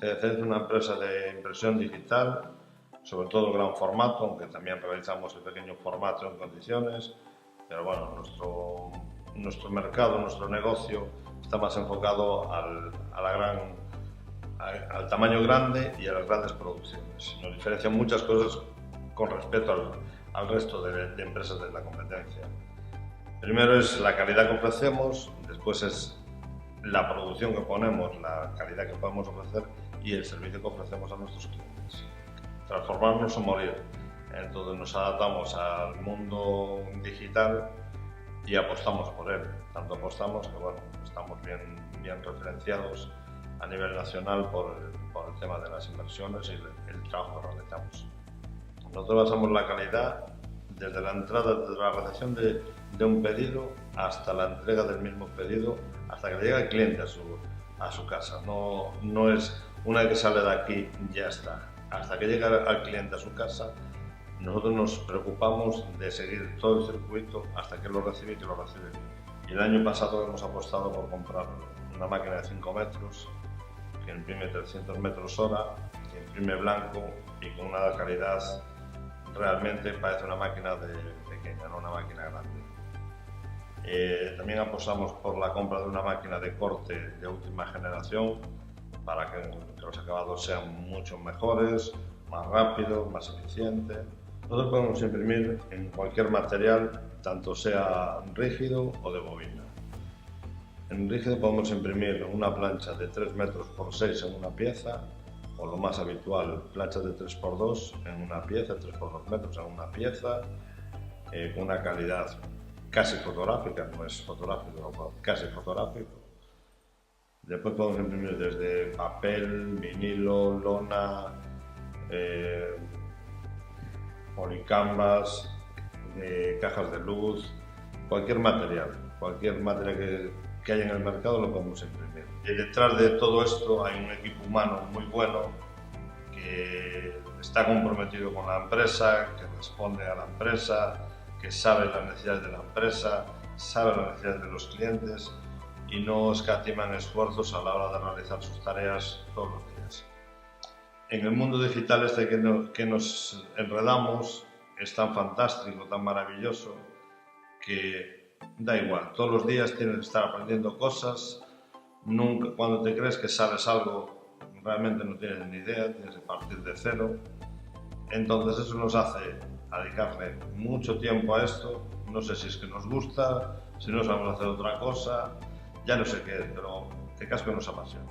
CDC es una empresa de impresión digital, sobre todo gran formato, aunque también realizamos el pequeño formato en condiciones, pero bueno, nuestro mercado, nuestro negocio está más enfocado al tamaño grande y a las grandes producciones. Nos diferencian muchas cosas con respecto al resto de empresas de la competencia. Primero es la calidad que ofrecemos, después es la producción que ponemos, la calidad que podemos ofrecer y el servicio que ofrecemos a nuestros clientes. Transformarnos o morir. Entonces nos adaptamos al mundo digital y apostamos por él. Tanto apostamos que bueno, estamos bien referenciados a nivel nacional por el tema de las inversiones y el trabajo que realizamos. Nosotros basamos la calidad desde la entrada, desde la recepción de un pedido hasta la entrega del mismo pedido, hasta que llega el cliente a su casa. No es una vez que sale de aquí, ya está. Hasta que llega al cliente a su casa, nosotros nos preocupamos de seguir todo el circuito hasta que lo recibe y que lo recibe bien. Y el año pasado hemos apostado por comprar una máquina de 5 metros que imprime 300 metros hora, que imprime blanco y con una calidad realmente parece una máquina pequeña, no una máquina grande. También apostamos por la compra de una máquina de corte de última generación para que los acabados sean mucho mejores, más rápidos, más eficientes. Nosotros podemos imprimir en cualquier material, tanto sea rígido o de bobina. En rígido podemos imprimir una plancha de 3 metros por 6 en una pieza, o lo más habitual, planchas de 3 por 2 en una pieza, 3 por 2 metros en una pieza, con una calidad casi fotográfica, no es fotográfico, pero casi fotográfico. Después podemos imprimir desde papel, vinilo, lona, policanvas, cajas de luz, cualquier material que haya en el mercado lo podemos imprimir. Y detrás de todo esto hay un equipo humano muy bueno que está comprometido con la empresa, que responde a la empresa, que sabe las necesidades de la empresa, sabe las necesidades de los clientes y no escatiman esfuerzos a la hora de realizar sus tareas todos los días. En el mundo digital que nos enredamos es tan fantástico, tan maravilloso, que da igual, todos los días tienes que estar aprendiendo cosas. Nunca, cuando te crees que sabes algo, realmente no tienes ni idea, tienes que partir de cero. Entonces eso nos hace dedicarle mucho tiempo a esto. No sé si es que nos gusta, si no sabemos hacer otra cosa, ya no sé qué, pero el caso que nos apasiona.